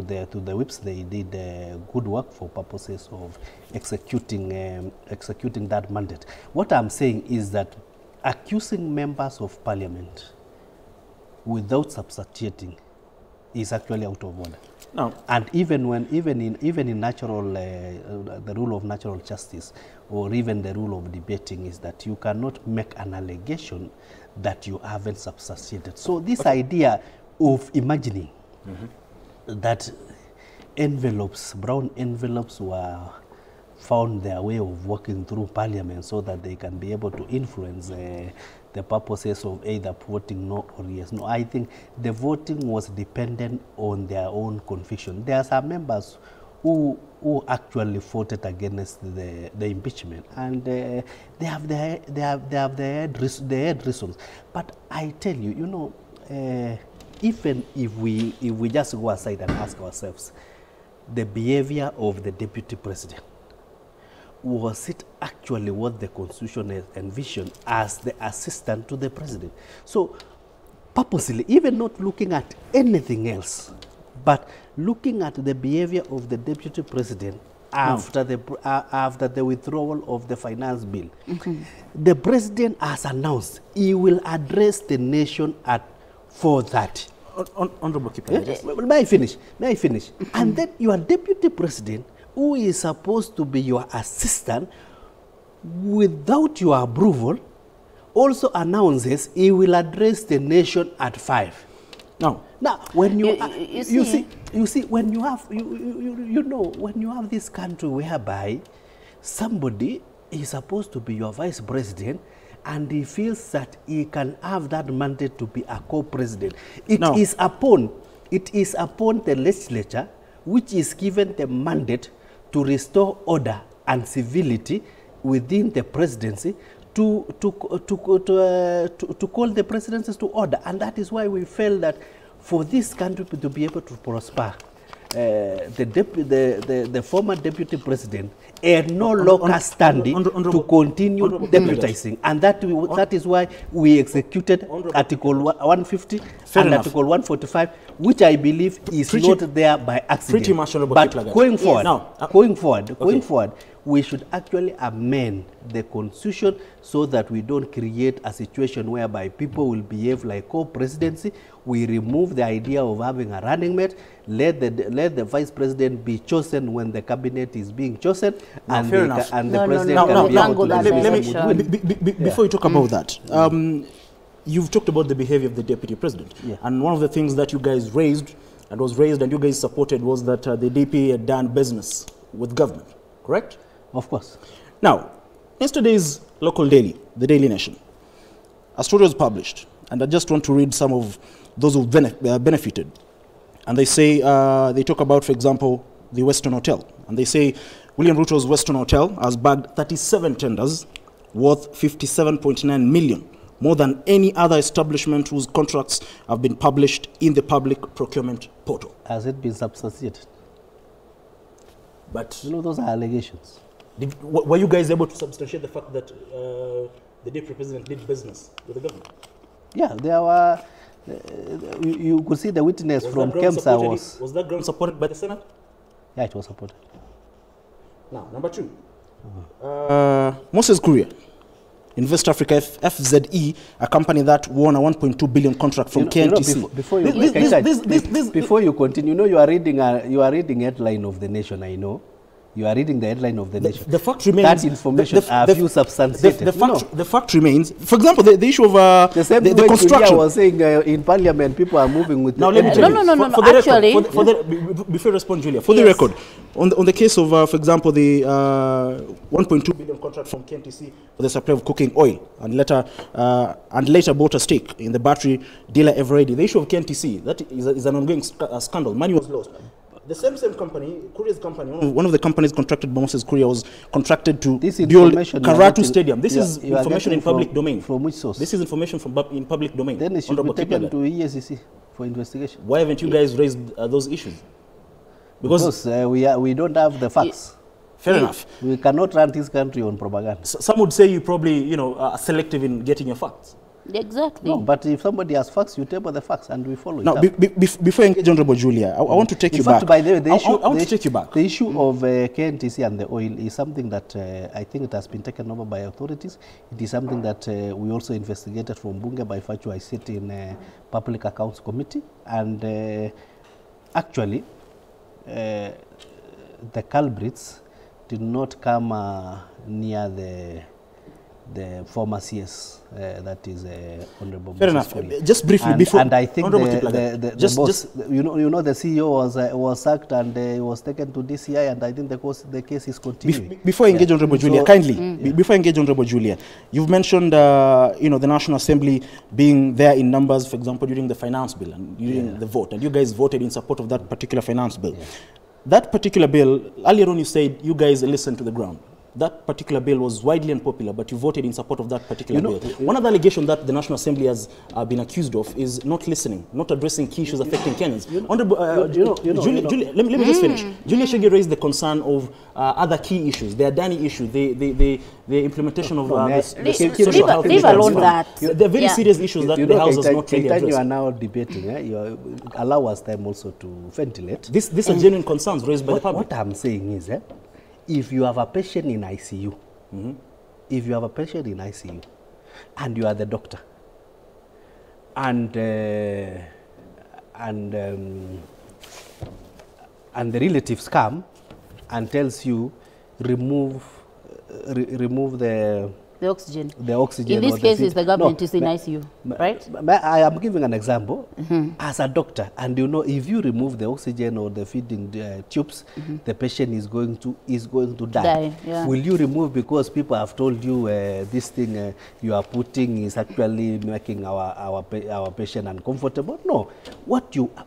the whips. They did good work for purposes of executing that mandate. What I'm saying is that accusing members of parliament without substantiating is actually out of order. No. And even in natural the rule of natural justice, or even the rule of debating, is that you cannot make an allegation that you haven't substantiated. So this idea of imagining that envelopes, brown envelopes, were found their way of working through parliament so that they can be able to influence the purposes of either voting no or yes. No, I think the voting was dependent on their own conviction. There are some members who actually voted against the impeachment, and they have their reasons. But I tell you, you know, even if we just go aside and ask ourselves, the behavior of the deputy president, was it actually what the Constitution envisioned as the assistant to the president? So purposely, even not looking at anything else, but looking at the behavior of the deputy president after the withdrawal of the finance bill, the president has announced he will address the nation at 4:30. Honorable Kipling, May I finish? And then your deputy president, who is supposed to be your assistant, without your approval, also announces he will address the nation at 5. Now, when you see when you have when you have this country whereby somebody is supposed to be your vice president, and he feels that he can have that mandate to be a co-president, it is upon the legislature, which is given the mandate to restore order and civility within the presidency, to call the presidencies to order. And that is why we felt that for this country to be able to prosper, the former deputy president had no longer standing to continue deputizing, and that is why we executed Article 150 and Article 145, which I believe is not there by accident. But going forward, we should actually amend the Constitution so that we don't create a situation whereby people will behave like co-presidency. We remove the idea of having a running mate. Let the vice president be chosen when the cabinet is being chosen, and the president can be able to before you talk about that, you've talked about the behavior of the deputy president, and one of the things that you guys raised and you guys supported was that the DP had done business with government, correct? Of course. Now, yesterday's local daily, the Daily Nation, a story was published, and I just want to read some of those who benefited. And they say, they talk about, for example, the Western Hotel. And they say William Ruto's Western Hotel has bagged 37 tenders worth 57.9 million, more than any other establishment whose contracts have been published in the public procurement portal. Has it been substantiated? But you know, those are allegations. Were you guys able to substantiate the fact that the deputy president did business with the government? Yeah, there were. You could see the witness from KEMSA was. Was that ground supported by the Senate? Yeah, it was supported. Now, number 2. Moses Kuria, Invest Africa FZE, a company that won a 1.2 billion contract from KNTC. Before you continue, you know, you are reading headline of the Nation. I know. You are reading the headline of the Nation. The fact remains. That information have you substantiated. The fact remains. For example, the issue of the construction. I was saying in Parliament, people are moving with. Now let me tell you. No. Actually, before you respond, Julia, for the record, on the case of, for example, the 1.2 billion contract from KNTC for the supply of cooking oil, and later bought a stake in the battery dealer Everready. The issue of KNTC, that is an ongoing scandal. Money was lost. The same company, Kuria's company, one of the companies contracted by Moses Kuria was contracted to build Karatu Stadium. This is information in public domain. From which source? This is information in public domain. Then it should be taken to EACC for investigation. Why haven't you guys raised those issues? Because we don't have the facts. Fair enough. We cannot run this country on propaganda. Some would say you probably, are selective in getting your facts. Exactly. No, but if somebody has facts, you table the facts and we follow Now, it. before I engage Honorable Julia, I want to take In you fact, back. by the way, I want to take you back. The issue of KNTC and the oil is something that I think it has been taken over by authorities. It is something that we also investigated from Bunge by virtue I sit in Public Accounts Committee. And actually, the culprits did not come near the former CS, that is Honorable Fair Moses enough. Foley. Just briefly, and, before and I think Honorable the boss, you know, the CEO was sacked and was taken to DCI, and I think the case is continuing. Before I engage Honorable Julia, So- kindly, before I engage Honorable Julia, you've mentioned, you know, the National Assembly being there in numbers, for example, during the finance bill and during the vote, and you guys voted in support of that particular finance bill. That particular bill, earlier on you said you guys listened to the ground. That particular bill was widely unpopular, but you voted in support of that particular bill. One of the allegations that the National Assembly has been accused of is not listening, not addressing key issues affecting Kenyans. Julia, let me just finish. Julia Chege raised the concern of other key issues, the Adani issue, the implementation of social health. Leave alone that. They're very serious issues that the House has not really you are addressed. now debating, allow us time also to ventilate. These are genuine concerns raised by the public. What I'm saying is, if you have a patient in ICU, if you have a patient in ICU, and you are the doctor, and the relatives come and tells you remove the oxygen. The oxygen. In this case, is the government is in ICU, right? I am giving an example. As a doctor, and you know, if you remove the oxygen or the feeding tubes, the patient is going to die. Yeah. Will you remove because people have told you this thing you are putting is actually making our patient uncomfortable? No.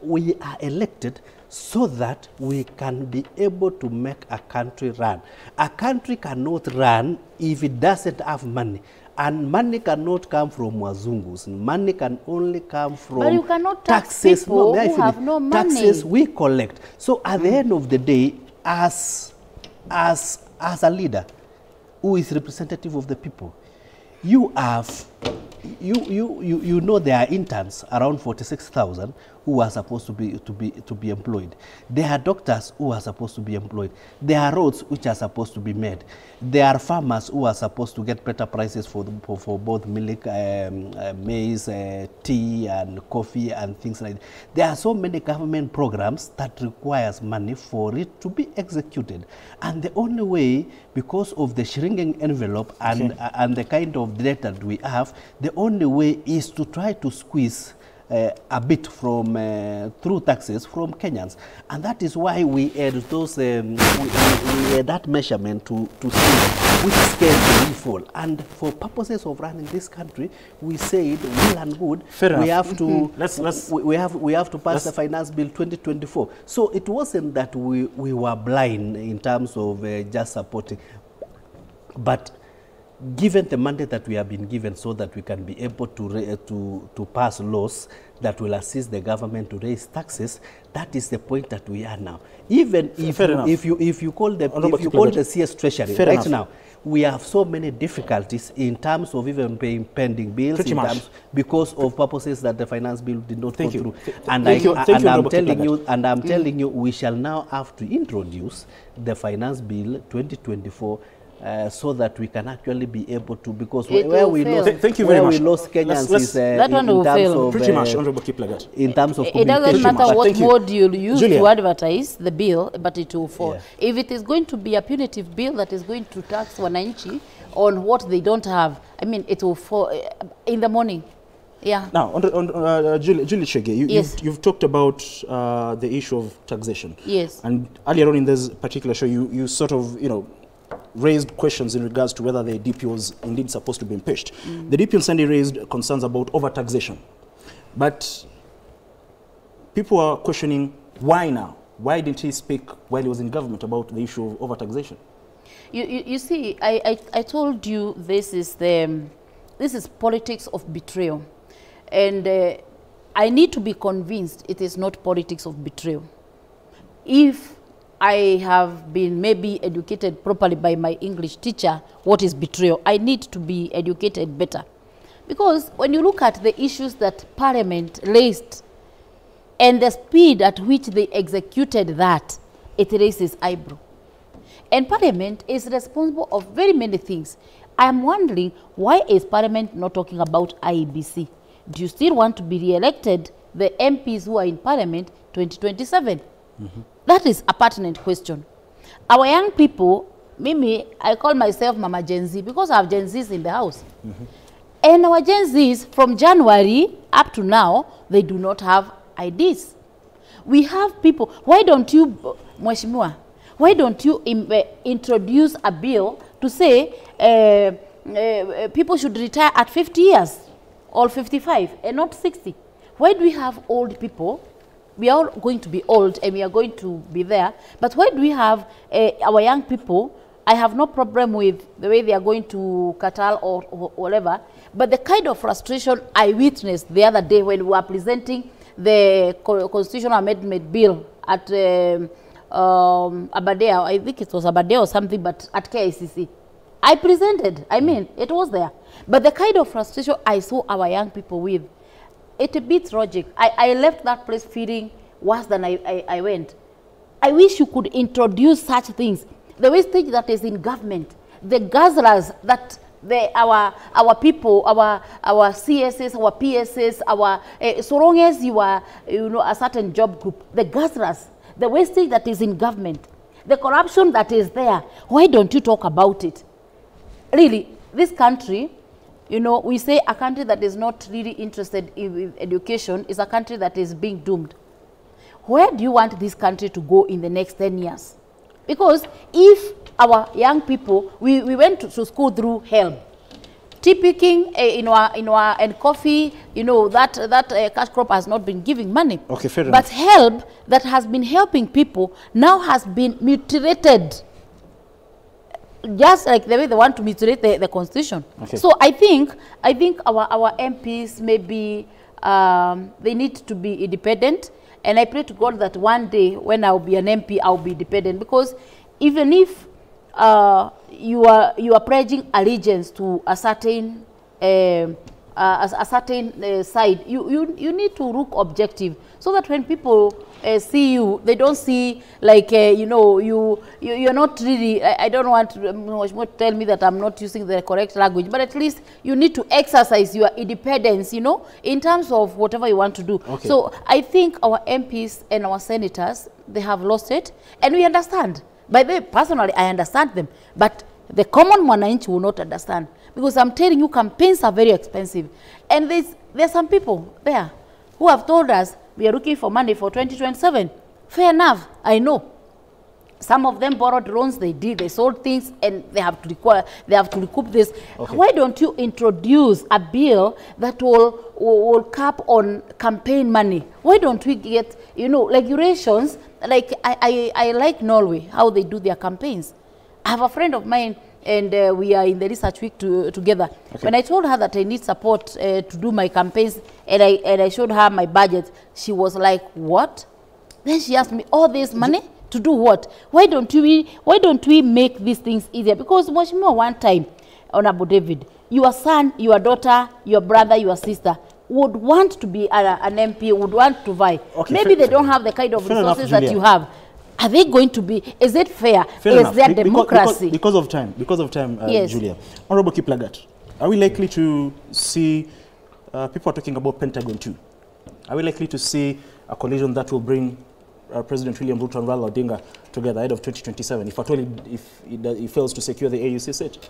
We are elected so that we can be able to make a country run. A country cannot run if it doesn't have money. And money cannot come from wazungus. Money can only come from but you cannot tax taxes. people who have no money. Taxes we collect. So at the end of the day, as a leader who is representative of the people, you know there are interns around 46,000 who are supposed to be employed. There are doctors who are supposed to be employed. There are roads which are supposed to be made. There are farmers who are supposed to get better prices for both milk, maize, tea and coffee and things like that. There are so many government programs that requires money for it to be executed. And the only way, because of the shrinking envelope and the kind of debt that we have, the only way is to try to squeeze a bit from through taxes from Kenyans, and that is why we add those we add that measurement to see which scale do we fall. And for purposes of running this country, we said well and good. Fair we enough. have to we have to pass the finance bill 2024. So it wasn't that we were blind in terms of just supporting, but given the mandate that we have been given so that we can be able to pass laws that will assist the government to raise taxes, that is the point that we are now. Even if you call the CS Treasury right now, we have so many difficulties in terms of even paying pending bills because of purposes that the finance bill did not go through. And I'm telling you, we shall now have to introduce the finance bill 2024 so that we can actually be able to, because where we lost Kenyans is that one will fail. Pretty much, Honorable Kiplagat. In terms of it doesn't matter what mode you'll use to advertise the bill, but it will fall. Yeah. If it is going to be a punitive bill that is going to tax wananchi on what they don't have, I mean, it will fall in the morning. Yeah. Now, on Julia Chege, you've talked about the issue of taxation. Yes. And earlier on in this particular show, you sort of, raised questions in regards to whether the DP was indeed supposed to be impeached. The DP on Sunday raised concerns about over-taxation. But people are questioning why now? Why didn't he speak while he was in government about the issue of over-taxation? You see, I told you this is politics of betrayal. And I need to be convinced it is not politics of betrayal. If I have been maybe educated properly by my English teacher what is betrayal, I need to be educated better Because when you look at the issues that Parliament raised and the speed at which they executed that, it raises eyebrow. And Parliament is responsible of very many things. I am wondering, why is Parliament not talking about IEBC? Do you still want to be re-elected, the MPs who are in Parliament 2027? That is a pertinent question. Our young people, Mimi, I call myself Mama Gen Z because I have Gen Zs in the house. And our Gen Zs, from January up to now, they do not have IDs. We have people, why don't you, Mheshimiwa, why don't you introduce a bill to say people should retire at 50 years or 55 and not 60? Why do we have old people? We are all going to be old and we are going to be there. But why do we have our young people? I have no problem with the way they are going to Qatar or whatever. But the kind of frustration I witnessed the other day when we were presenting the constitutional amendment bill at Aberdare, I think it was Aberdare or something, but at KICC. I presented, I mean, it was there. But the kind of frustration I saw our young people with, it beats logic. I left that place feeling worse than I went. I wish you could introduce such things. The wastage that is in government, the guzzlers that our people, our CSS, our PSS, so long as you are, a certain job group, the guzzlers, the wastage that is in government, the corruption that is there, why don't you talk about it? Really, this country, we say a country that is not really interested in education is a country that is being doomed. Where do you want this country to go in the next 10 years? Because if our young people, we went to school through HELB, tea picking and coffee, that cash crop has not been giving money. Okay, fair enough. But HELB that has been helping people now has been mutilated, just like the way they want to mutilate the constitution. Okay. So I think our MPs maybe they need to be independent. And I pray to God that one day when I'll be an MP, I'll be independent. Because even if you are pledging allegiance to a certain side, you need to look objective, so that when people see you, they don't see like you're not really. I don't want to tell me that I'm not using the correct language, but at least you need to exercise your independence, in terms of whatever you want to do. Okay. So I think our MPs and our senators, they have lost it, and we understand. By the way, personally, I understand them, but the common mwananchi will not understand, because I'm telling you, campaigns are very expensive, and there's some people there who have told us we are looking for money for 2027. Fair enough, I know. Some of them borrowed loans, they sold things, and they have to recoup this. Okay. Why don't you introduce a bill that will cap on campaign money? Why don't we get, regulations? Like I like Norway, how they do their campaigns. I have a friend of mine, and we are in the research week together. Okay. When I told her that I need support to do my campaigns, and I showed her my budget, she was like, "What?" Then she asked me, "All this money to do what? Why don't we make these things easier?" Because Mheshimiwa, one time, Honorable David, your son, your daughter, your brother, your sister would want to be an MP, would want to vie. Okay, maybe they don't have the kind of resources that you have. Are they going to be? Is it fair? Is there democracy? Because of time, yes. Julia. Honorable Kiplagat, are we likely to see, people are talking about Pentagon 2. Are we likely to see a coalition that will bring President William Ruto and Raila Odinga together ahead of 2027, if at all he fails to secure the AUC seat?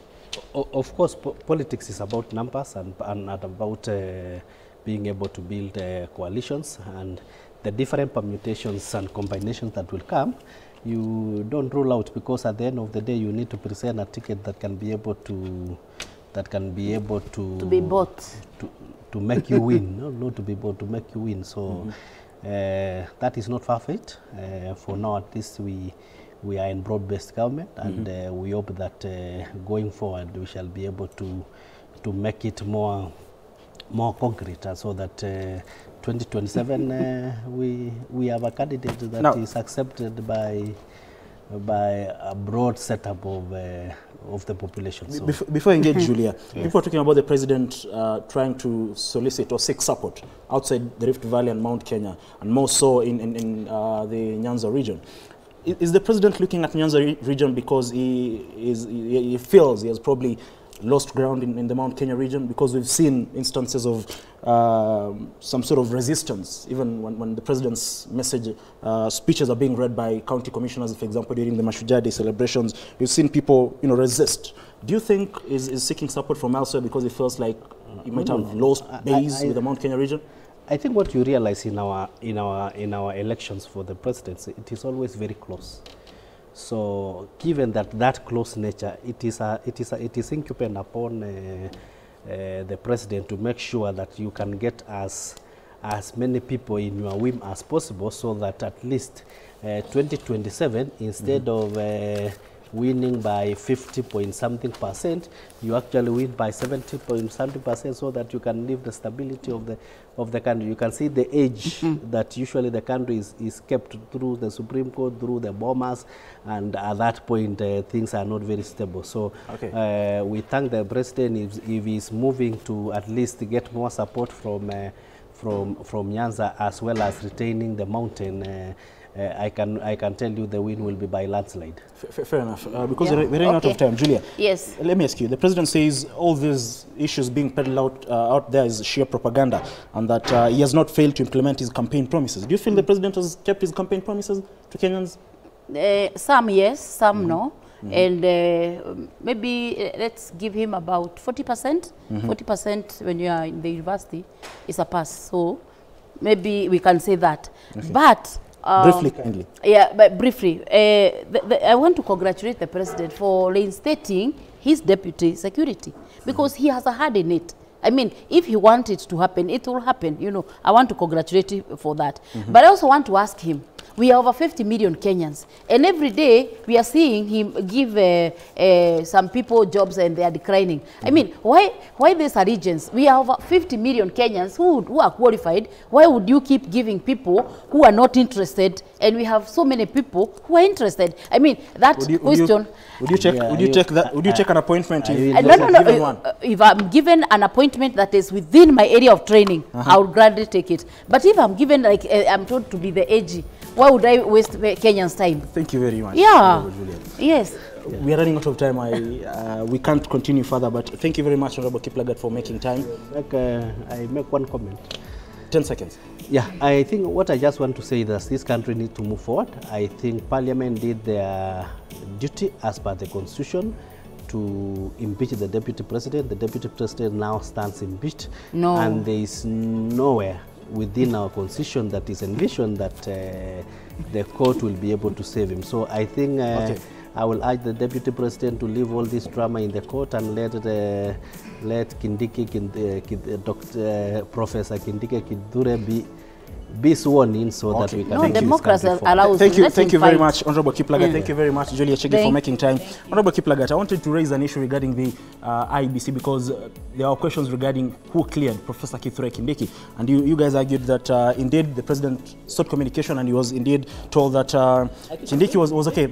Of course, politics is about numbers and about being able to build coalitions, and the different permutations and combinations that will come, you don't rule out, because at the end of the day, you need to present a ticket that can be able to be bought, to make you win, not to be bought, to make you win. So that is not far-fetched. For now, at least we are in broad-based government, and we hope that going forward we shall be able to make it more concrete, so that 2027 we have a candidate that is accepted by by a broad setup of the population. So Before I engage Julia, people are talking about the president trying to solicit or seek support outside the Rift Valley and Mount Kenya, and more so in the Nyanza region. Is the president looking at Nyanza region because he feels he has probably lost ground in the Mount Kenya region? Because we've seen instances of some sort of resistance, even when the president's speeches are being read by county commissioners, for example, during the Mashujaa Day celebrations. We've seen people, resist. Do you think is seeking support from elsewhere because he feels like he might have lost base with the Mount Kenya region? I think what you realize in our elections for the presidency, it is always very close. So, given that close nature, it is incumbent upon the president to make sure that you can get as many people in your whim as possible, so that at least 2027, instead of winning by 50-point-something%, you actually win by 70-point-something%, so that you can leave the stability of the country. You can see the edge that usually the country is kept through the Supreme Court, through the bombers, and at that point things are not very stable. So we thank the president if he's moving to at least get more support from Nyanza, as well as retaining the mountain. I can tell you the win will be by landslide. Fair enough. Because we're running out of time. Julia, yes. Let me ask you. The president says all these issues being peddled out there is sheer propaganda, and that he has not failed to implement his campaign promises. Do you feel the president has kept his campaign promises to Kenyans? Some yes, some no. And maybe let's give him about 40%. 40% when you are in the university is a pass. So maybe we can say that. But briefly, kindly. Yeah, but briefly, I want to congratulate the president for reinstating his deputy security, because he has a hand in it. I mean, if he wants it to happen, it will happen. I want to congratulate him for that. But I also want to ask him, we are over 50 million Kenyans, and every day we are seeing him give some people jobs and they are declining. I mean, why this allegiance? We are over 50 million Kenyans who are qualified. Why would you keep giving people who are not interested, and we have so many people who are interested? I mean, that question. Would you check? Would you check an appointment? No. If I'm given an appointment that is within my area of training, I would gladly take it. But if I'm given, like I'm told to be the AG, why would I waste Kenyans' time? Thank you very much. Yeah. Yes. We are running out of time. We can't continue further, but thank you very much, Honorable Kiplagat, for making time. I make one comment. 10 seconds. Yeah, I think what I just want to say is that this country needs to move forward. I think Parliament did their duty as per the Constitution to impeach the Deputy President. The Deputy President now stands impeached. No. And there is nowhere within our Constitution that is envisioned that the court will be able to save him. So I think I will urge the Deputy President to leave all this drama in the court and let Kindiki, Professor Kindiki Kithure be sworn in, so that we can. No, democracy allows. Thank you very much, Honorable Kiplagat. Thank you very much, Julia Chege, for making time. Honorable Kiplagat, I wanted to raise an issue regarding the IEBC, because there are questions regarding who cleared Professor Kithure Kindiki, and you guys argued that indeed the president sought communication, and he was indeed told that Kindiki was okay.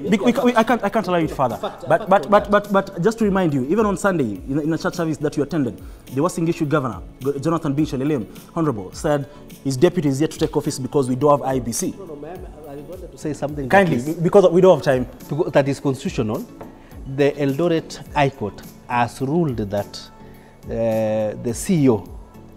I can't allow you further. But just to remind you, even on Sunday in a church service that you attended, the Uasin Gishu Governor Jonathan B. Shelelem, Honorable, said his deputy is yet to take office because we don't have IEBC. No, ma'am, I wanted to say something. Kindly, because we don't have time. That is constitutional. The Eldoret High Court has ruled that the CEO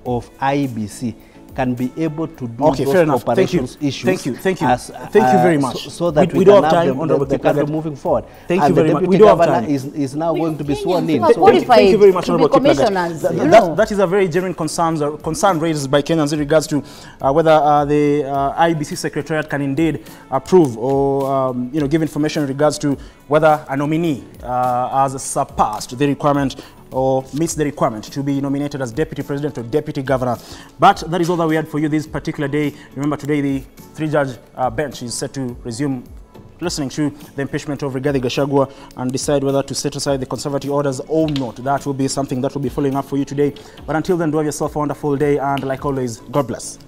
of IEBC can be able to do those operations issues. Thank you very much. So that we don't have time the country moving forward. Thank you very much. The deputy governor is now going to be sworn in. Thank you very much, Honorable Commissioners. That is a very genuine concern raised by Kenyans in regards to whether the IEBC Secretariat can indeed approve or give information in regards to whether a nominee has surpassed the requirement or meets the requirement to be nominated as Deputy President or Deputy Governor. But that is all that we had for you this particular day. Remember, today the three-judge bench is set to resume listening to the impeachment of Rigathi Gachagua and decide whether to set aside the conservative orders or not. That will be something that will be following up for you today. But until then, do have yourself a wonderful day, and like always, God bless.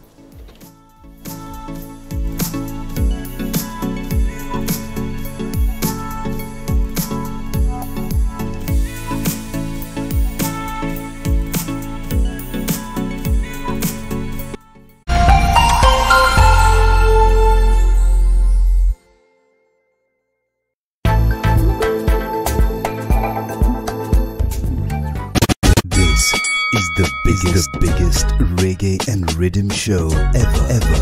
is the biggest reggae and rhythm show ever.